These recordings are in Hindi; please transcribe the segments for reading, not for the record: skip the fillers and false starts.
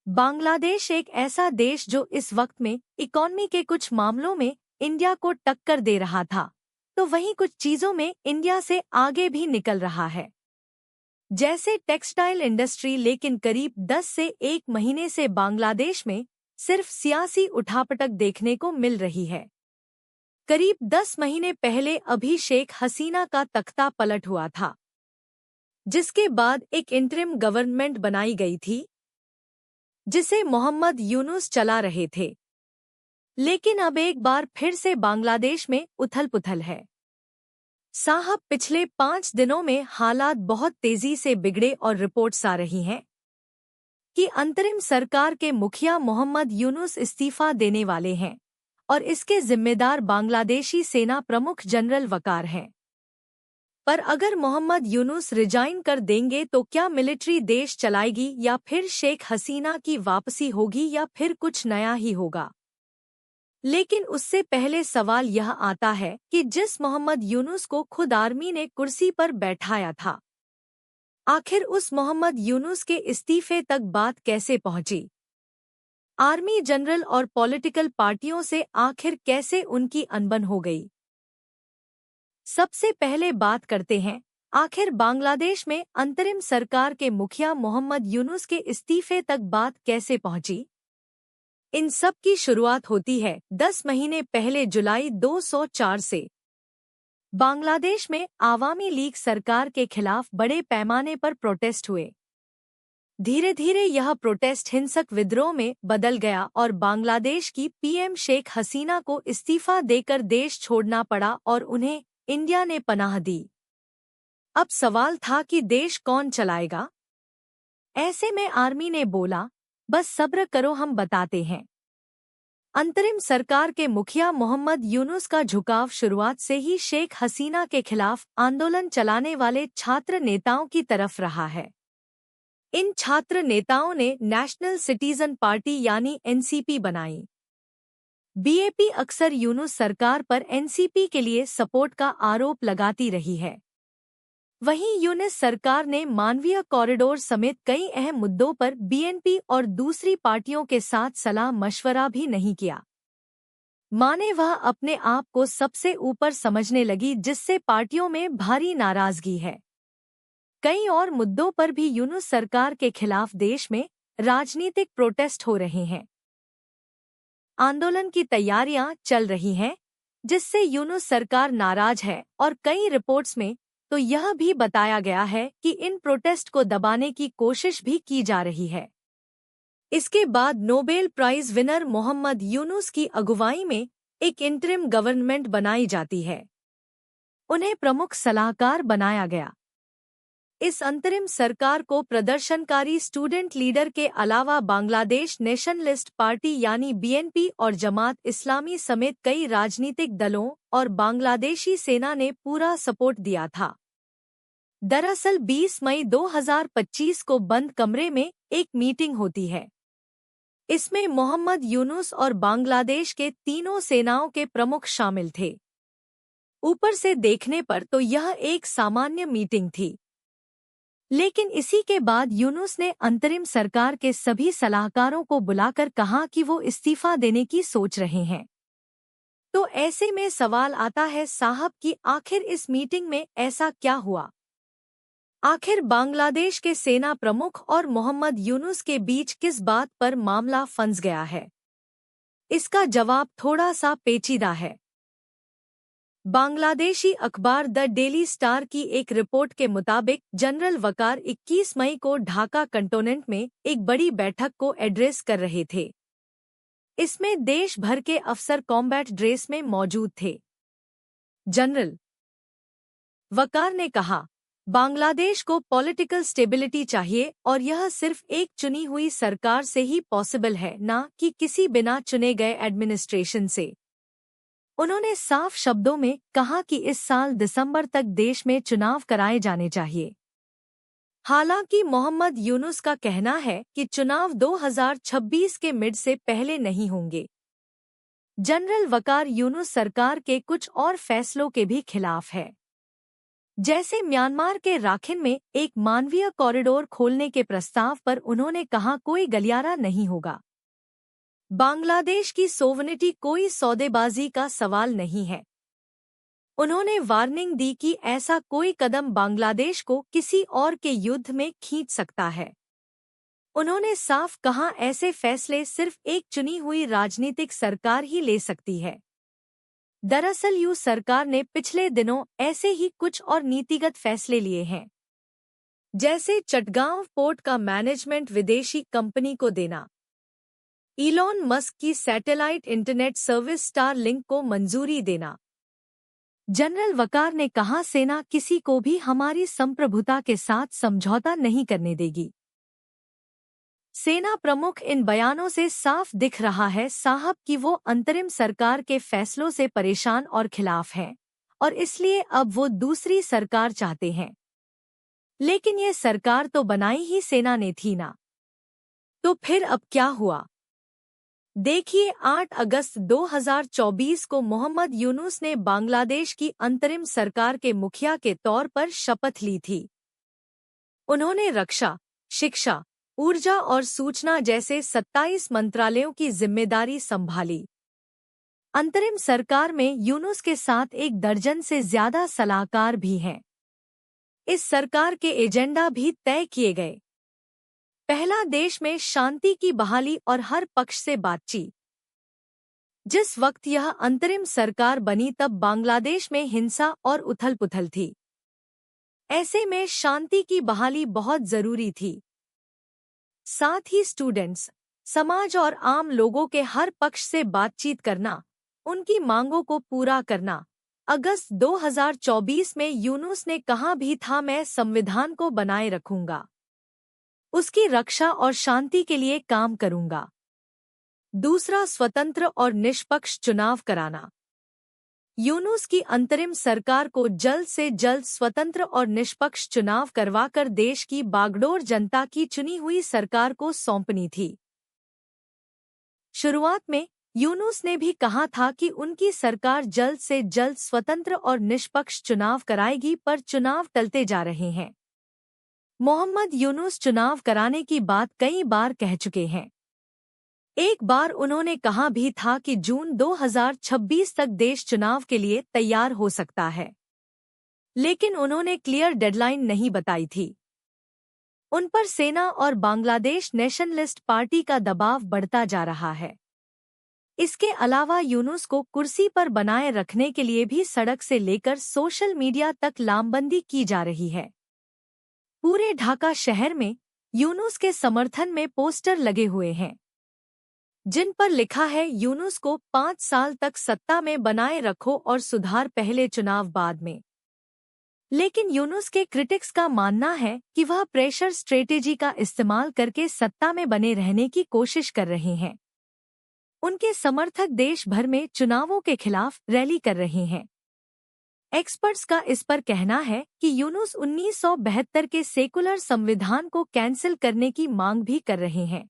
बांग्लादेश एक ऐसा देश जो इस वक्त में इकॉनमी के कुछ मामलों में इंडिया को टक्कर दे रहा था, तो वहीं कुछ चीजों में इंडिया से आगे भी निकल रहा है, जैसे टेक्सटाइल इंडस्ट्री। लेकिन करीब 10 से 1 महीने से बांग्लादेश में सिर्फ सियासी उठापटक देखने को मिल रही है। करीब 10 महीने पहले अभी शेख हसीना का तख्ता पलट हुआ था, जिसके बाद एक इंटरिम गवर्नमेंट बनाई गई थी जिसे मोहम्मद यूनुस चला रहे थे। लेकिन अब एक बार फिर से बांग्लादेश में उथल-पुथल है। साहब, पिछले 5 दिनों में हालात बहुत तेजी से बिगड़े और रिपोर्ट्स आ रही हैं कि अंतरिम सरकार के मुखिया मोहम्मद यूनुस इस्तीफा देने वाले हैं और इसके जिम्मेदार बांग्लादेशी सेना प्रमुख जनरल वकार हैं। पर अगर मोहम्मद यूनुस रिजाइन कर देंगे तो क्या मिलिट्री देश चलाएगी या फिर शेख हसीना की वापसी होगी या फिर कुछ नया ही होगा? लेकिन उससे पहले सवाल यह आता है कि जिस मोहम्मद यूनुस को खुद आर्मी ने कुर्सी पर बैठाया था, आखिर उस मोहम्मद यूनुस के इस्तीफे तक बात कैसे पहुंची? आर्मी जनरल और पॉलिटिकल पार्टियों से आखिर कैसे उनकी अनबन हो गई? सबसे पहले बात करते हैं, आखिर बांग्लादेश में अंतरिम सरकार के मुखिया मोहम्मद यूनुस के इस्तीफे तक बात कैसे पहुंची। इन सब की शुरुआत होती है 10 महीने पहले जुलाई 2004 से। बांग्लादेश में आवामी लीग सरकार के खिलाफ बड़े पैमाने पर प्रोटेस्ट हुए। धीरे धीरे यह प्रोटेस्ट हिंसक विद्रोह में बदल गया और बांग्लादेश की पीएम शेख हसीना को इस्तीफा देकर देश छोड़ना पड़ा और उन्हें इंडिया ने पनाह दी। अब सवाल था कि देश कौन चलाएगा। ऐसे में आर्मी ने बोला, बस सब्र करो, हम बताते हैं। अंतरिम सरकार के मुखिया मोहम्मद यूनुस का झुकाव शुरुआत से ही शेख हसीना के खिलाफ आंदोलन चलाने वाले छात्र नेताओं की तरफ रहा है। इन छात्र नेताओं ने नेशनल सिटीजन पार्टी यानी एनसीपी बनाई। बीएपी अक्सर यूनुस सरकार पर एनसीपी के लिए सपोर्ट का आरोप लगाती रही है। वहीं यूनुस सरकार ने मानवीय कॉरिडोर समेत कई अहम मुद्दों पर बीएनपी और दूसरी पार्टियों के साथ सलाह मशवरा भी नहीं किया। माने वह अपने आप को सबसे ऊपर समझने लगी, जिससे पार्टियों में भारी नाराजगी है। कई और मुद्दों पर भी यूनुस सरकार के खिलाफ देश में राजनीतिक प्रोटेस्ट हो रहे हैं। आंदोलन की तैयारियां चल रही हैं, जिससे यूनुस सरकार नाराज है और कई रिपोर्ट्स में तो यह भी बताया गया है कि इन प्रोटेस्ट को दबाने की कोशिश भी की जा रही है। इसके बाद Nobel prize winner Mohammad Yunus की अगुवाई में एक इंटरिम गवर्नमेंट बनाई जाती है। उन्हें प्रमुख सलाहकार बनाया गया। इस अंतरिम सरकार को प्रदर्शनकारी स्टूडेंट लीडर के अलावा बांग्लादेश नेशनलिस्ट पार्टी यानी बीएनपी और जमात इस्लामी समेत कई राजनीतिक दलों और बांग्लादेशी सेना ने पूरा सपोर्ट दिया था। दरअसल 20 मई 2025 को बंद कमरे में एक मीटिंग होती है। इसमें मोहम्मद यूनुस और बांग्लादेश के तीनों सेनाओं के प्रमुख शामिल थे। ऊपर से देखने पर तो यह एक सामान्य मीटिंग थी, लेकिन इसी के बाद यूनुस ने अंतरिम सरकार के सभी सलाहकारों को बुलाकर कहा कि वो इस्तीफा देने की सोच रहे हैं। तो ऐसे में सवाल आता है साहब कि आखिर इस मीटिंग में ऐसा क्या हुआ? आखिर बांग्लादेश के सेना प्रमुख और मोहम्मद यूनुस के बीच किस बात पर मामला फंस गया है? इसका जवाब थोड़ा सा पेचीदा है। बांग्लादेशी अखबार द डेली स्टार की एक रिपोर्ट के मुताबिक जनरल वकार 21 मई को ढाका कंटोनेंट में एक बड़ी बैठक को एड्रेस कर रहे थे। इसमें देश भर के अफसर कॉम्बैट ड्रेस में मौजूद थे। जनरल वकार ने कहा, बांग्लादेश को पॉलिटिकल स्टेबिलिटी चाहिए और यह सिर्फ एक चुनी हुई सरकार से ही पॉसिबल है, ना कि किसी बिना चुने गए एडमिनिस्ट्रेशन से। उन्होंने साफ शब्दों में कहा कि इस साल दिसंबर तक देश में चुनाव कराए जाने चाहिए। हालांकि मोहम्मद यूनुस का कहना है कि चुनाव 2026 के मिड से पहले नहीं होंगे। जनरल वकार यूनुस सरकार के कुछ और फैसलों के भी खिलाफ है। जैसे म्यांमार के राखिन में एक मानवीय कॉरिडोर खोलने के प्रस्ताव पर उन्होंने कहा कोई गलियारा नहीं होगा। बांग्लादेश की सोवनिटी कोई सौदेबाजी का सवाल नहीं है। उन्होंने वार्निंग दी कि ऐसा कोई कदम बांग्लादेश को किसी और के युद्ध में खींच सकता है। उन्होंने साफ कहा ऐसे फैसले सिर्फ एक चुनी हुई राजनीतिक सरकार ही ले सकती है। दरअसल यू सरकार ने पिछले दिनों ऐसे ही कुछ और नीतिगत फैसले लिए हैं, जैसे चटगांव पोर्ट का मैनेजमेंट विदेशी कंपनी को देना, इलॉन मस्क की सैटेलाइट इंटरनेट सर्विस स्टारलिंक को मंजूरी देना। जनरल वकार ने कहा सेना किसी को भी हमारी संप्रभुता के साथ समझौता नहीं करने देगी। सेना प्रमुख इन बयानों से साफ दिख रहा है साहब कि वो अंतरिम सरकार के फैसलों से परेशान और खिलाफ हैं और इसलिए अब वो दूसरी सरकार चाहते हैं। लेकिन ये सरकार तो बनाई ही सेना ने थी ना, तो फिर अब क्या हुआ? देखिए 8 अगस्त 2024 को मोहम्मद यूनुस ने बांग्लादेश की अंतरिम सरकार के मुखिया के तौर पर शपथ ली थी। उन्होंने रक्षा, शिक्षा, ऊर्जा और सूचना जैसे 27 मंत्रालयों की जिम्मेदारी संभाली। अंतरिम सरकार में यूनुस के साथ 1 दर्जन से ज्यादा सलाहकार भी हैं। इस सरकार के एजेंडा भी तय किए गए। पहला, देश में शांति की बहाली और हर पक्ष से बातचीत। जिस वक्त यह अंतरिम सरकार बनी तब बांग्लादेश में हिंसा और उथल-पुथल थी। ऐसे में शांति की बहाली बहुत जरूरी थी। साथ ही स्टूडेंट्स, समाज और आम लोगों के हर पक्ष से बातचीत करना, उनकी मांगों को पूरा करना। अगस्त 2024 में यूनुस ने कहा भी था मैं संविधान को बनाए रखूंगा, उसकी रक्षा और शांति के लिए काम करूंगा। दूसरा, स्वतंत्र और निष्पक्ष चुनाव कराना। यूनुस की अंतरिम सरकार को जल्द से जल्द स्वतंत्र और निष्पक्ष चुनाव करवाकर देश की बागडोर जनता की चुनी हुई सरकार को सौंपनी थी। शुरुआत में यूनुस ने भी कहा था कि उनकी सरकार जल्द से जल्द स्वतंत्र और निष्पक्ष चुनाव कराएगी, पर चुनाव टलते जा रहे हैं। मोहम्मद यूनुस चुनाव कराने की बात कई बार कह चुके हैं। एक बार उन्होंने कहा भी था कि जून 2026 तक देश चुनाव के लिए तैयार हो सकता है, लेकिन उन्होंने क्लियर डेडलाइन नहीं बताई थी। उन पर सेना और बांग्लादेश नेशनलिस्ट पार्टी का दबाव बढ़ता जा रहा है। इसके अलावा यूनुस को कुर्सी पर बनाए रखने के लिए भी सड़क से लेकर सोशल मीडिया तक लामबंदी की जा रही है। पूरे ढाका शहर में यूनुस के समर्थन में पोस्टर लगे हुए हैं, जिन पर लिखा है यूनुस को 5 साल तक सत्ता में बनाए रखो और सुधार पहले चुनाव बाद में। लेकिन यूनुस के क्रिटिक्स का मानना है कि वह प्रेशर स्ट्रेटेजी का इस्तेमाल करके सत्ता में बने रहने की कोशिश कर रहे हैं। उनके समर्थक देश भर में चुनावों के खिलाफ रैली कर रहे हैं। एक्सपर्ट्स का इस पर कहना है कि यूनुस 1972 के सेकुलर संविधान को कैंसिल करने की मांग भी कर रहे हैं।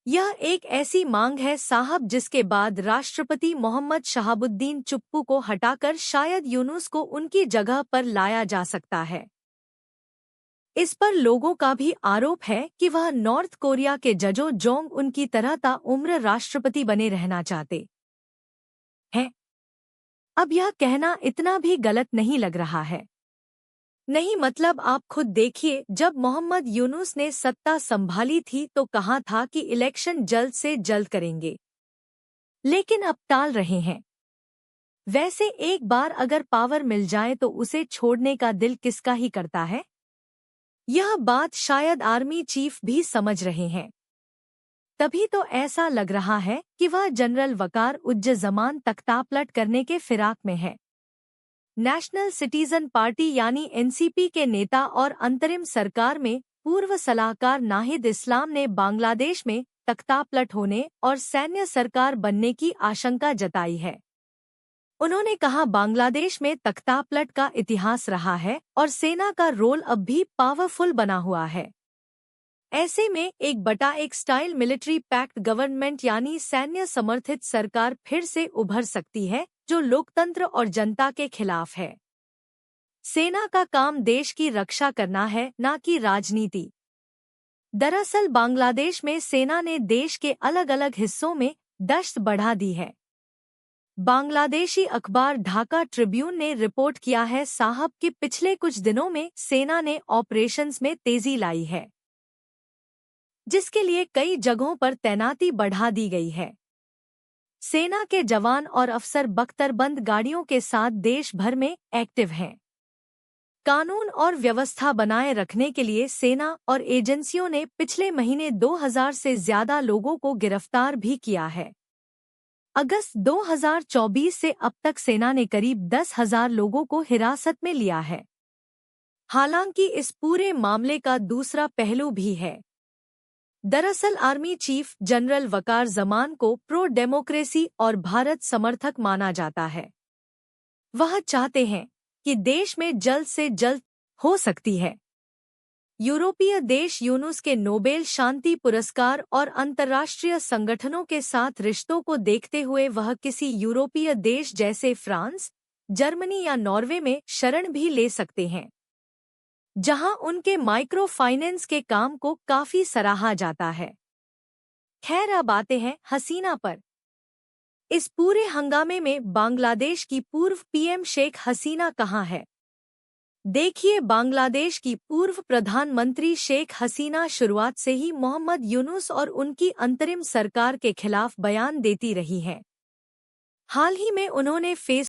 यह एक ऐसी मांग है साहब जिसके बाद राष्ट्रपति मोहम्मद शहाबुद्दीन चुप्पू को हटाकर शायद यूनुस को उनकी जगह पर लाया जा सकता है। इस पर लोगों का भी आरोप है कि वह नॉर्थ कोरिया के जजो जोंग उनकी तरह ताउम्र राष्ट्रपति बने रहना चाहते हैं। अब यह कहना इतना भी गलत नहीं लग रहा है। नहीं, मतलब आप खुद देखिए, जब मोहम्मद यूनुस ने सत्ता संभाली थी तो कहा था कि इलेक्शन जल्द से जल्द करेंगे, लेकिन अब टाल रहे हैं। वैसे एक बार अगर पावर मिल जाए तो उसे छोड़ने का दिल किसका ही करता है। यह बात शायद आर्मी चीफ भी समझ रहे हैं। तभी तो ऐसा लग रहा है कि वह जनरल वकार उज्ज-जमान तख्तापलट करने के फिराक में है। नेशनल सिटीजन पार्टी यानी एनसीपी के नेता और अंतरिम सरकार में पूर्व सलाहकार नाहिद इस्लाम ने बांग्लादेश में तख्तापलट होने और सैन्य सरकार बनने की आशंका जताई है। उन्होंने कहा बांग्लादेश में तख्तापलट का इतिहास रहा है और सेना का रोल अब भी पावरफुल बना हुआ है। ऐसे में 1/1 स्टाइल मिलिट्री पैक्ट गवर्नमेंट यानी सैन्य समर्थित सरकार फिर से उभर सकती है, जो लोकतंत्र और जनता के खिलाफ है। सेना का काम देश की रक्षा करना है, न कि राजनीति। दरअसल बांग्लादेश में सेना ने देश के अलग अलग हिस्सों में गश्त बढ़ा दी है। बांग्लादेशी अखबार ढाका ट्रिब्यून ने रिपोर्ट किया है साहब कि पिछले कुछ दिनों में सेना ने ऑपरेशंस में तेजी लाई है, जिसके लिए कई जगहों पर तैनाती बढ़ा दी गई है। सेना के जवान और अफसर बख्तरबंद गाड़ियों के साथ देश भर में एक्टिव हैं। कानून और व्यवस्था बनाए रखने के लिए सेना और एजेंसियों ने पिछले महीने 2000 से ज्यादा लोगों को गिरफ्तार भी किया है। अगस्त 2024 से अब तक सेना ने करीब 10,000 लोगों को हिरासत में लिया है। हालांकि इस पूरे मामले का दूसरा पहलू भी है। दरअसल आर्मी चीफ जनरल वकार जमान को प्रो डेमोक्रेसी और भारत समर्थक माना जाता है। वह चाहते हैं कि देश में जल्द से जल्द हो सकती है। यूरोपीय देश यूनुस के नोबेल शांति पुरस्कार और अंतर्राष्ट्रीय संगठनों के साथ रिश्तों को देखते हुए वह किसी यूरोपीय देश जैसे फ्रांस, जर्मनी या नॉर्वे में शरण भी ले सकते हैं, जहां उनके माइक्रो फाइनेंस के काम को काफी सराहा जाता है। खैर अब आते हैं हसीना पर। इस पूरे हंगामे में बांग्लादेश की पूर्व पीएम शेख हसीना कहाँ है? देखिए, बांग्लादेश की पूर्व प्रधानमंत्री शेख हसीना शुरुआत से ही मोहम्मद यूनुस और उनकी अंतरिम सरकार के खिलाफ बयान देती रही हैं। हाल ही में उन्होंने फेस